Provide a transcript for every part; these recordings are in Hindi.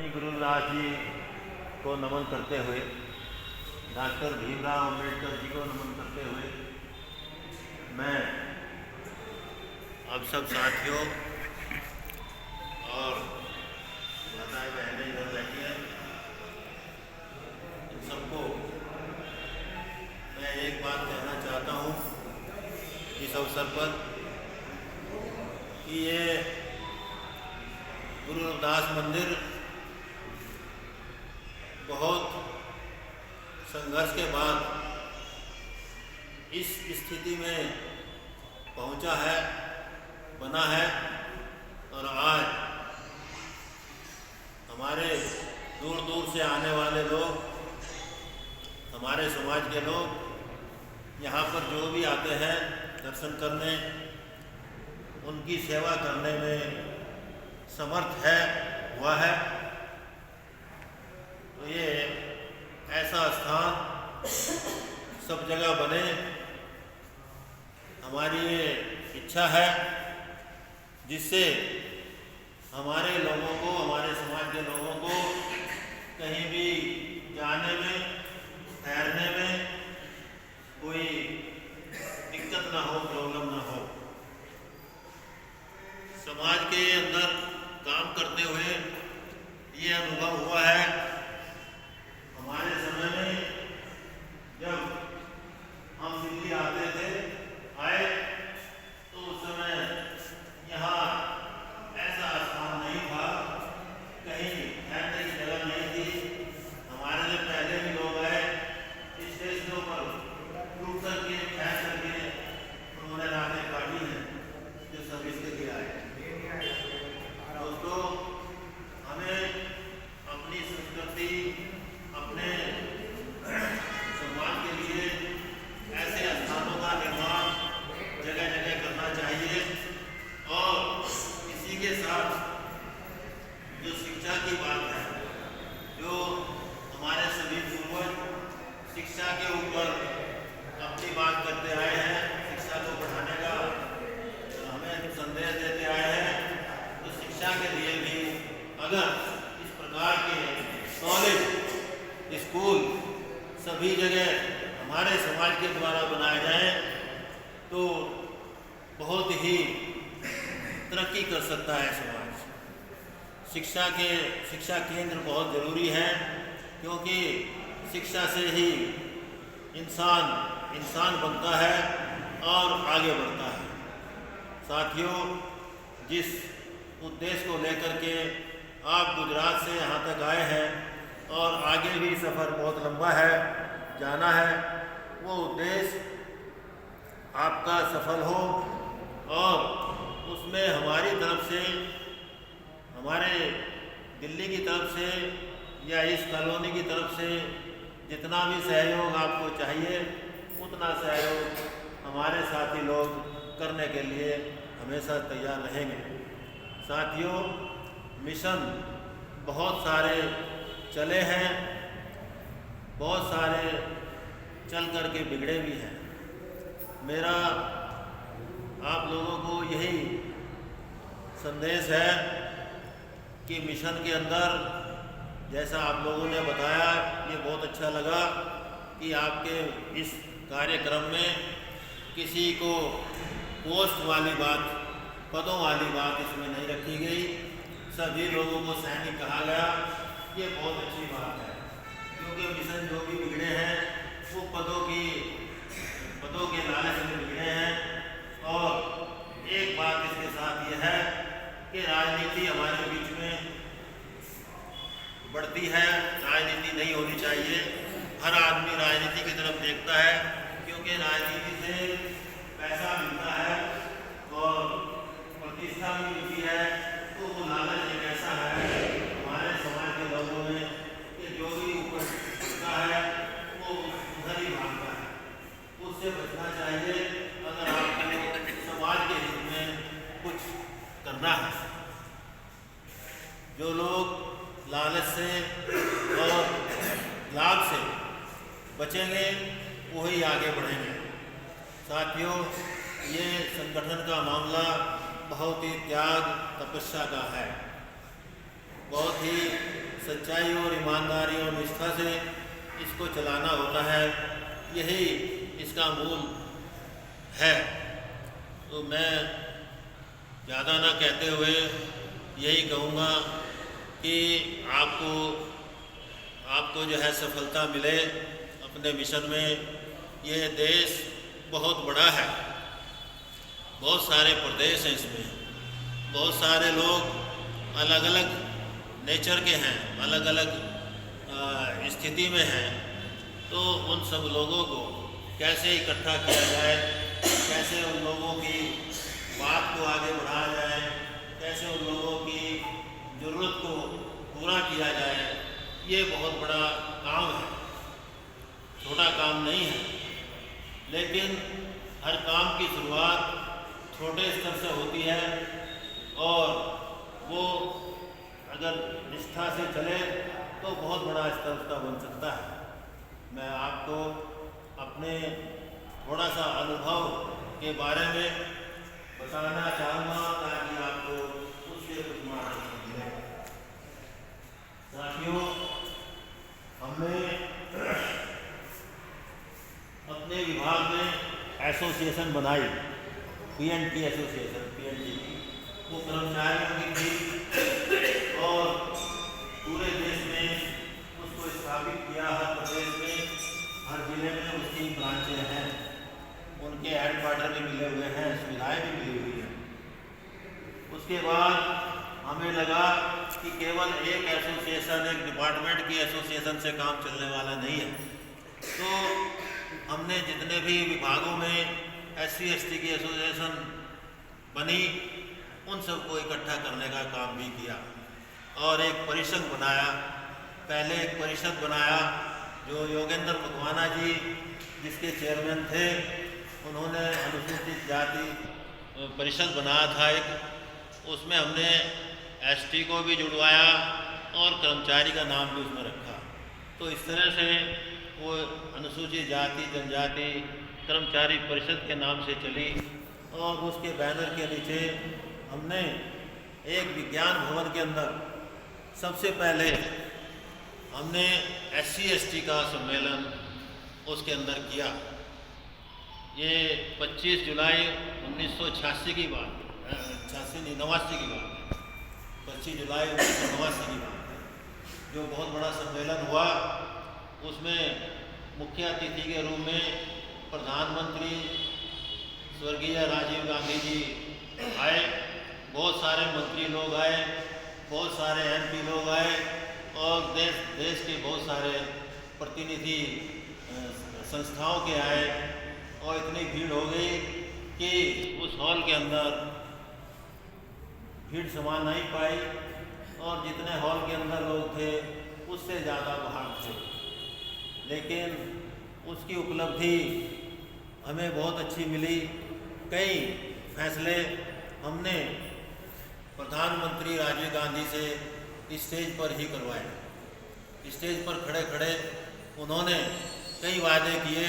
गुरु रविदास जी को नमन करते हुए, डॉक्टर भीमराव अम्बेडकर जी को नमन करते हुए मैं अब सब साथियों और माताएं बहनें इधर बैठी हैं, इन सबको मैं एक बात कहना चाहता हूँ इस अवसर पर कि ये गुरु रविदास मंदिर बहुत संघर्ष के बाद इस स्थिति में पहुंचा है, बना है और आज हमारे दूर दूर से आने वाले लोग, हमारे समाज के लोग यहाँ पर जो भी आते हैं दर्शन करने, उनकी सेवा करने में समर्थ है, हुआ है। तो ये ऐसा स्थान सब जगह बने, हमारी ये इच्छा है, जिससे हमारे लोगों को, हमारे समाज के लोगों को कहीं भी जाने में, ठहरने में कोई दिक्कत ना हो, प्रॉब्लम ना हो। समाज के अंदर काम करते हुए ये अनुभव हुआ है, हमारे समय में जब हम दिल्ली आते थे, आए तो उस समय यहाँ ऐसा स्थान नहीं था, कहीं ठहरने की जगह नहीं थी। हमारे लिए पहले भी लोग आए, स्टेशनों पर रुक करके, ठहर करके उन्होंने रातें काटी हैं, जो सब इसके लिए आए। दोस्तों, हमें अपनी संस्कृति, अपने सम्मान के लिए ऐसे स्थानों का निर्माण जगह जगह करना चाहिए और इसी के साथ जो शिक्षा की बात है, जो हमारे सभी पूर्वज शिक्षा के ऊपर अपनी बात करते आए हैं, शिक्षा को बढ़ाने का हमें संदेश देते आए हैं, तो शिक्षा के लिए भी अगर इस प्रकार के कॉलेज, स्कूल सभी जगह हमारे समाज के द्वारा बनाए जाएं तो बहुत ही तरक्की कर सकता है समाज। शिक्षा केंद्र बहुत ज़रूरी है, क्योंकि शिक्षा से ही इंसान बनता है और आगे बढ़ता है। साथियों, जिस उद्देश्य को लेकर के आप गुजरात से यहाँ तक आए हैं और आगे भी सफ़र बहुत लंबा है, जाना है, वो उद्देश्य आपका सफल हो और उसमें हमारी तरफ से, हमारे दिल्ली की तरफ से या इस कॉलोनी की तरफ से जितना भी सहयोग आपको चाहिए, उतना सहयोग हमारे साथी लोग करने के लिए हमेशा तैयार रहेंगे। साथियों, मिशन बहुत सारे चले हैं, बहुत सारे चल कर के बिगड़े भी हैं। मेरा आप लोगों को यही संदेश है कि मिशन के अंदर, जैसा आप लोगों ने बताया, ये बहुत अच्छा लगा कि आपके इस कार्यक्रम में किसी को पोस्ट वाली बात, पदों वाली बात इसमें नहीं रखी गई, सभी लोगों को सैनिक कहा गया। ये बहुत अच्छी बात है, क्योंकि मिशन जो भी बिगड़े हैं वो पदों के लालच में बिगड़े हैं। और एक बात इसके साथ ये है कि राजनीति हमारे बीच में बढ़ती है, राजनीति नहीं होनी चाहिए। हर आदमी राजनीति की तरफ देखता है, क्योंकि राजनीति से पैसा मिलता है और प्रतिष्ठा भी मिलती है। तो वो लालच एक ऐसा है हमारे समाज के लोगों में कि जो भी ऊपर उठता है वो उधर ही भागता है, उससे बचना चाहिए। अगर आपको समाज के हित में कुछ करना है, जो लोग लालच से और लाभ से बचेंगे वही आगे बढ़ेंगे। साथियों, ये संगठन का मामला बहुत ही त्याग तपस्या का है, बहुत ही सच्चाई और ईमानदारी और निष्ठा से इसको चलाना होता है। यही इसका मूल है। तो मैं ज़्यादा ना कहते हुए यही कहूँगा कि आपको जो है सफलता मिले अपने मिशन में। ये देश बहुत बड़ा है, बहुत सारे प्रदेश हैं इसमें, बहुत सारे लोग अलग अलग नेचर के हैं, अलग अलग स्थिति में हैं। तो उन सब लोगों को कैसे इकट्ठा किया जाए, कैसे उन लोगों की बात को आगे बढ़ाया जाए, कैसे उन लोगों की ज़रूरत को पूरा किया जाए, ये बहुत बड़ा काम है, छोटा काम नहीं है। लेकिन हर काम की शुरुआत छोटे स्तर से होती है और वो अगर निष्ठा से चले तो बहुत बड़ा स्तर उसका बन सकता है। मैं आपको अपने थोड़ा सा अनुभव के बारे में बताना चाहूँगा ताकि आपको उससे कुछ मार्गदर्शन मिले। साथियों, हमने अपने विभाग में एसोसिएशन बनाई, पीएनटी एसोसिएशन, पीएनटी वो कर्मचारियों की थी और पूरे देश में उसको स्थापित किया। हर प्रदेश में, हर जिले में उसकी ब्रांचें हैं, उनके हेडक्वार्टर भी मिले हुए हैं, सुविधाएँ भी मिली हुई हैं। उसके बाद हमें लगा कि केवल एक एसोसिएशन, एक डिपार्टमेंट की एसोसिएशन से काम चलने वाला नहीं है। तो हमने जितने भी विभागों में SC ST की एसोसिएशन बनी, उन सबको इकट्ठा करने का काम भी किया और एक परिषद बनाया। पहले एक परिषद बनाया जो योगेंद्र मकवाना जी जिसके चेयरमैन थे, उन्होंने अनुसूचित जाति परिषद बनाया था एक। उसमें हमने ST को भी जुड़वाया और कर्मचारी का नाम भी उसमें रखा। तो इस तरह से वो अनुसूचित जाति जनजाति कर्मचारी परिषद के नाम से चली और उसके बैनर के नीचे हमने एक विज्ञान भवन के अंदर सबसे पहले हमने SC ST का सम्मेलन उसके अंदर किया। ये 25 जुलाई 1986 की बात है, 89 की बात है, 25 जुलाई 1989 की बात है, जो बहुत बड़ा सम्मेलन हुआ। उसमें मुख्य अतिथि के रूप में प्रधानमंत्री स्वर्गीय राजीव गांधी जी आए, बहुत सारे मंत्री लोग आए, बहुत सारे MP लोग आए और देश के बहुत सारे प्रतिनिधि संस्थाओं के आए और इतनी भीड़ हो गई कि उस हॉल के अंदर भीड़ समा नहीं पाई और जितने हॉल के अंदर लोग थे उससे ज़्यादा बाहर थे। लेकिन उसकी उपलब्धि हमें बहुत अच्छी मिली। कई फैसले हमने प्रधानमंत्री राजीव गांधी से स्टेज पर ही करवाए। स्टेज पर खड़े खड़े उन्होंने कई वादे किए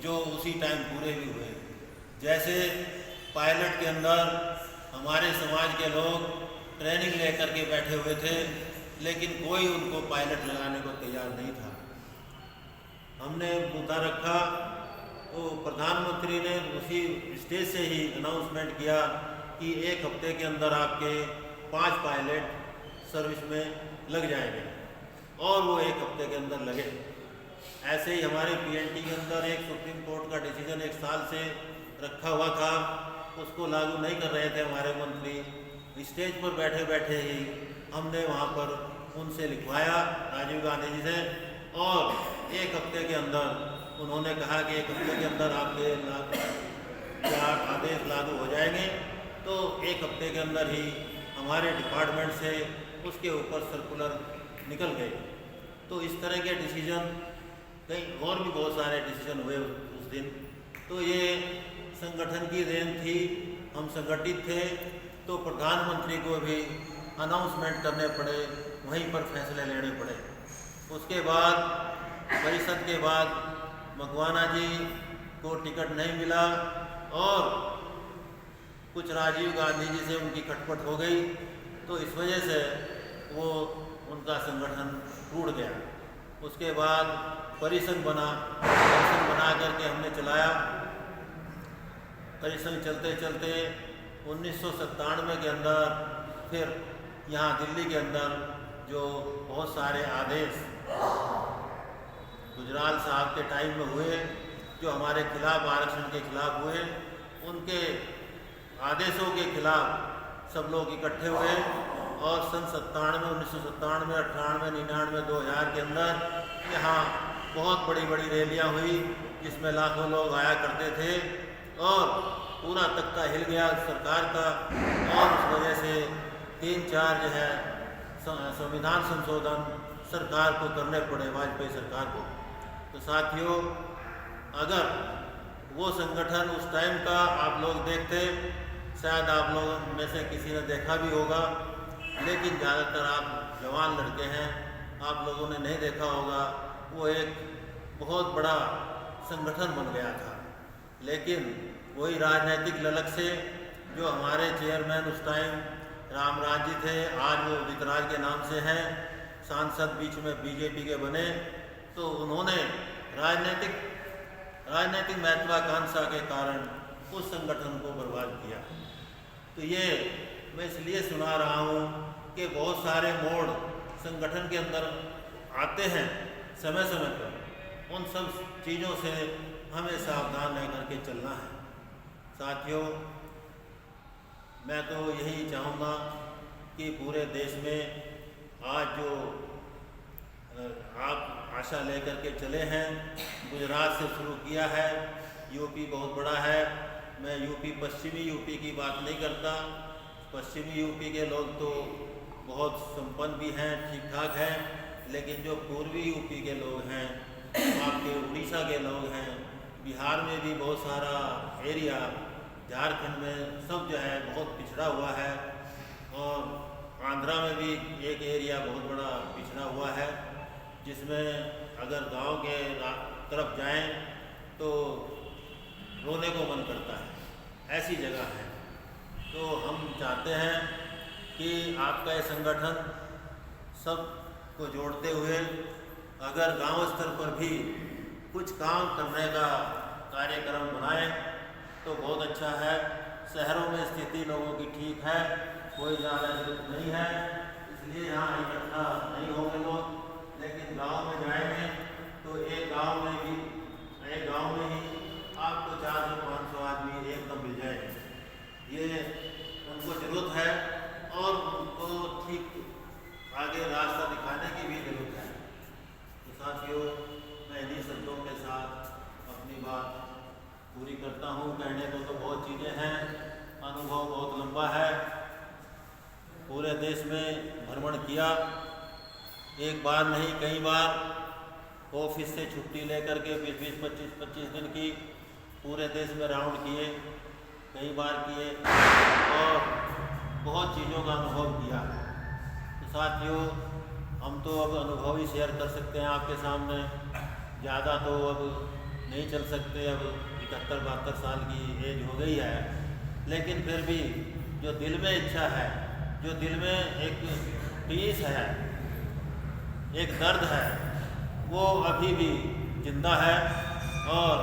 जो उसी टाइम पूरे भी हुए। जैसे पायलट के अंदर हमारे समाज के लोग ट्रेनिंग लेकर के बैठे हुए थे, लेकिन कोई उनको पायलट लगाने को तैयार नहीं था। हमने मुद्दा रखा तो प्रधानमंत्री ने उसी स्टेज से ही अनाउंसमेंट किया कि 1 हफ्ते के अंदर आपके 5 पायलट सर्विस में लग जाएंगे और वो 1 हफ्ते के अंदर लगे। ऐसे ही हमारे PNT के अंदर एक सुप्रीम कोर्ट का डिसीजन 1 साल से रखा हुआ था, उसको लागू नहीं कर रहे थे हमारे मंत्री। स्टेज पर बैठे बैठे ही हमने वहाँ पर उनसे लिखवाया राजीव गांधी जी से और 1 हफ्ते के अंदर उन्होंने कहा कि 1 हफ्ते के अंदर आपके आदेश लागू हो जाएंगे। तो 1 हफ्ते के अंदर ही हमारे डिपार्टमेंट से उसके ऊपर सर्कुलर निकल गए। तो इस तरह के डिसीजन, कई और भी बहुत सारे डिसीजन हुए उस दिन। तो ये संगठन की देन थी, हम संगठित थे। तो प्रधानमंत्री को भी अनाउंसमेंट करने पड़े, वहीं पर फैसले लेने पड़े। उसके बाद परिषद के बाद मकवाना जी को टिकट नहीं मिला और कुछ राजीव गांधी जी से उनकी खटपट हो गई। तो इस वजह से वो उनका संगठन टूट गया। उसके बाद परिसंघ बना, परिसंघ बना करके हमने चलाया। परिसंघ चलते चलते 1997 के अंदर फिर यहाँ दिल्ली के अंदर जो बहुत सारे आदेश गुजराल साहब के टाइम में हुए, जो हमारे खिलाफ आरक्षण के खिलाफ हुए, उनके आदेशों के खिलाफ सब लोग इकट्ठे हुए और सन 97, 1997, 98, 99, 2000 के अंदर यहाँ बहुत बड़ी बड़ी रैलियाँ हुई जिसमें लाखों लोग आया करते थे और पूरा तख्ता हिल गया सरकार का। और उस वजह से 3-4 जो है संविधान संशोधन सरकार को करने पड़े, वाजपेयी सरकार को। तो साथियों, अगर वो संगठन उस टाइम का आप लोग देखते, शायद आप लोगों में से किसी ने देखा भी होगा, लेकिन ज़्यादातर आप जवान लड़के हैं, आप लोगों ने नहीं देखा होगा। वो एक बहुत बड़ा संगठन बन गया था, लेकिन वही राजनीतिक ललक से जो हमारे चेयरमैन उस टाइम रामराज जी थे, आज वो वितराज के नाम से हैं, सांसद बीच में बीजेपी के बने, तो उन्होंने राजनीतिक महत्वाकांक्षा के कारण उस संगठन को बर्बाद किया। तो ये मैं इसलिए सुना रहा हूँ कि बहुत सारे मोड़ संगठन के अंदर आते हैं समय समय पर, उन सब चीज़ों से हमें सावधान रह करके चलना है। साथियों, मैं तो यही चाहूँगा कि पूरे देश में आज जो आप आशा लेकर के चले हैं, गुजरात से शुरू किया है, यूपी बहुत बड़ा है। मैं यूपी पश्चिमी यूपी की बात नहीं करता, पश्चिमी यूपी के लोग तो बहुत संपन्न भी हैं, ठीक ठाक हैं, लेकिन जो पूर्वी यूपी के लोग हैं, आपके उड़ीसा के लोग हैं, बिहार में भी बहुत सारा एरिया, झारखंड में सब जो है बहुत पिछड़ा हुआ है, और आंध्रा में भी एक एरिया बहुत बड़ा पिछड़ा हुआ है, जिसमें अगर गांव के तरफ जाएं तो रोने को मन करता है, ऐसी जगह है। तो हम चाहते हैं कि आपका ये संगठन सब को जोड़ते हुए अगर गांव स्तर पर भी कुछ काम करने का कार्यक्रम बनाएं तो बहुत अच्छा है। शहरों में स्थिति लोगों की ठीक है, कोई ज़्यादा जरूरत नहीं है, इसलिए यहाँ इकट्ठा नहीं होंगे लोग, लेकिन गांव में जाएंगे तो एक गांव में ही आपको 400-500 आदमी एकदम मिल जाएंगे। ये उनको ज़रूरत है और उनको ठीक आगे रास्ता दिखाने की भी ज़रूरत है। तो साथियों, मैं इन्हीं शब्दों के साथ अपनी बात पूरी करता हूँ। कहने को तो बहुत चीज़ें हैं, अनुभव बहुत लंबा है, पूरे देश में भ्रमण किया, एक बार नहीं कई बार, ऑफिस से छुट्टी लेकर के 20-20, 25-25 दिन की पूरे देश में राउंड किए, कई बार किए और बहुत चीज़ों का अनुभव किया। तो साथियों, हम तो अब अनुभव ही शेयर कर सकते हैं आपके सामने, ज़्यादा तो अब नहीं चल सकते, अब 71-72 साल की एज हो गई है, लेकिन फिर भी जो दिल में इच्छा है, जो दिल में एक पीस है, एक दर्द है, वो अभी भी जिंदा है और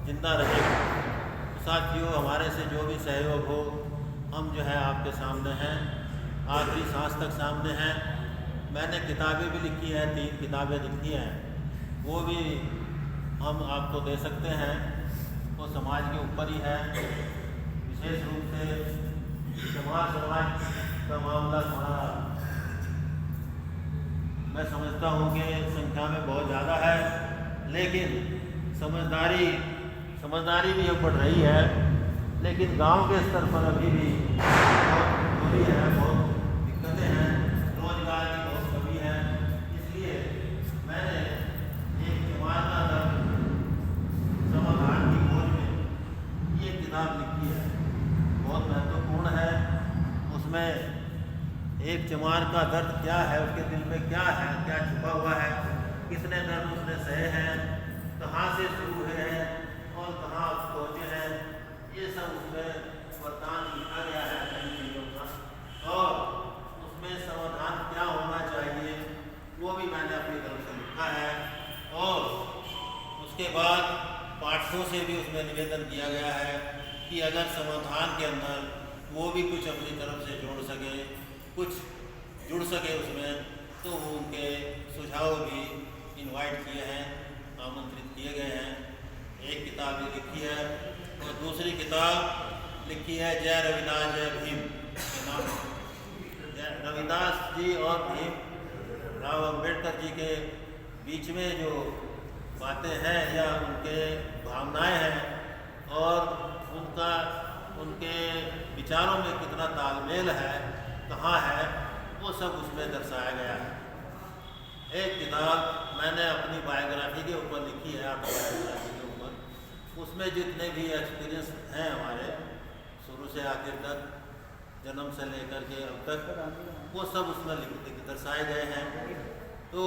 जिंदा रहेगा। तो साथियों, हमारे से जो भी सहयोग हो, हम जो है आपके सामने हैं, आखिरी सांस तक सामने हैं। मैंने किताबें भी लिखी हैं, 3 किताबें लिखी हैं, वो भी हम आपको दे सकते हैं। वो समाज के ऊपर ही है, विशेष रूप से समाज का मामला थोड़ा मैं समझता हूँ कि संख्या में बहुत ज़्यादा है, लेकिन समझदारी भी अब बढ़ रही है, लेकिन गांव के स्तर पर अभी भी बहुत दूरी है, बहुत दिक्कतें हैं, रोजगार की बहुत कमी है। इसलिए मैंने एक चमार का दर्द समाधान की खोज में ये किताब लिखी है, बहुत महत्वपूर्ण है। उसमें एक चमार का दर्द क्या है, उसके दिल में क्या है, क्या छुपा हुआ है, कितने दर्द उसने सहे हैं, कहाँ से शुरू हुए हैं और कहाँ पहुँचे हैं, ये सब उसमें वरदान लिखा गया है कई चीज़ों का। और उस उसमें समाधान क्या होना चाहिए वो भी मैंने अपनी तरफ से लिखा है। और उसके बाद पाठकों से भी उसमें निवेदन किया गया है कि अगर समाधान के अंदर वो भी कुछ अपनी तरफ से जोड़ सके, कुछ जुड़ सके उसमें, तो वो उनके सुझाव भी इनवाइट किए हैं, आमंत्रित किए गए हैं। एक किताब ये लिखी है और दूसरी किताब लिखी है जय रविदास जय भीम के नाम। जय रविदास जी और भीम राव अम्बेडकर जी के बीच में जो बातें हैं या उनके भावनाएं हैं और उनके विचारों में कितना तालमेल है, कहाँ है, वो सब उसमें दर्शाया गया है। एक किताब मैंने अपनी बायोग्राफी के ऊपर लिखी है, ऑटोबायोग्राफी के ऊपर। उसमें जितने भी एक्सपीरियंस हैं हमारे शुरू से आखिर तक, जन्म से लेकर के अब तक, वो सब उसमें दर्शाए गए हैं। तो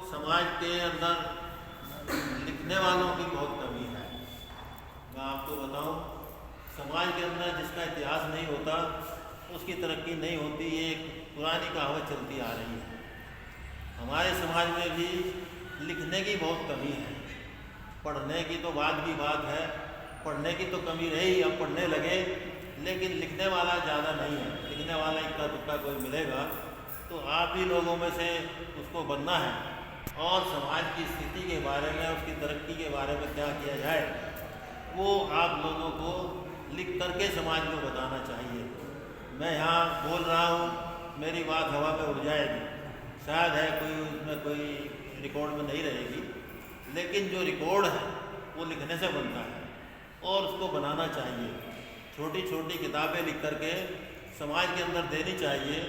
समाज के अंदर लिखने वालों की बहुत कमी है। मैं आपको बताऊं, समाज के अंदर जिसका इतिहास नहीं होता उसकी तरक्की नहीं होती। ये एक पुरानी कहावत चलती आ रही है। हमारे समाज में भी लिखने की बहुत कमी है। पढ़ने की तो बात भी बात है, पढ़ने की तो कमी रही, अब पढ़ने लगे, लेकिन लिखने वाला ज़्यादा नहीं है। लिखने वाला इक्का दुक्का कोई मिलेगा तो आप ही लोगों में से उसको बनना है और समाज की स्थिति के बारे में, उसकी तरक्की के बारे में क्या किया जाए वो आप लोगों को लिख करके समाज को बताना चाहिए। मैं यहाँ बोल रहा हूँ, मेरी बात हवा में उड़ जाएगी, शायद है कोई उसमें कोई रिकॉर्ड में नहीं रहेगी, लेकिन जो रिकॉर्ड है वो लिखने से बनता है और उसको बनाना चाहिए। छोटी छोटी किताबें लिख करके समाज के अंदर देनी चाहिए।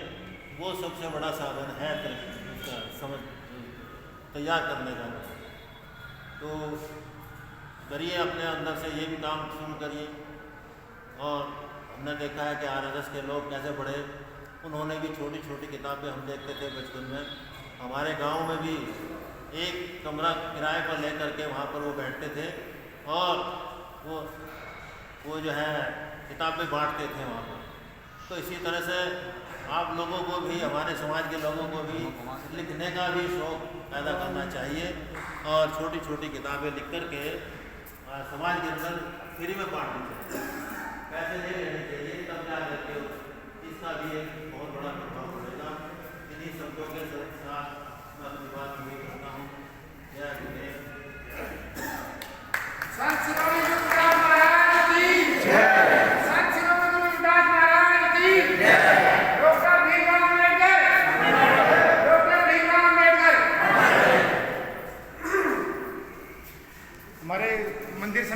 वो सबसे बड़ा साधन है समझ तैयार करने का। तो करिए, अपने अंदर से ये भी काम शुरू करिए। और हमने देखा है कि आरएसएस के लोग कैसे पढ़े, उन्होंने भी छोटी छोटी किताबें हम देखते थे बचपन में। हमारे गांव में भी एक कमरा किराए पर लेकर के वहाँ पर वो बैठते थे और वो जो है किताबें बांटते थे वहाँ पर। तो इसी तरह से आप लोगों को भी, हमारे समाज के लोगों को भी लिखने का भी शौक़ पैदा करना चाहिए और छोटी छोटी किताबें लिख करके समाज के अंदर फ्री में बांटनी चाहिए। पैसे नहीं लेने चाहिए, तब क्या करके इसका भी एक बहुत बड़ा प्रभाव पड़ेगा। इन्हीं शब्दों के साथ मैं अपनी बात पूरी करता हूँ। जय गुरुदेव। हमारे मंदिर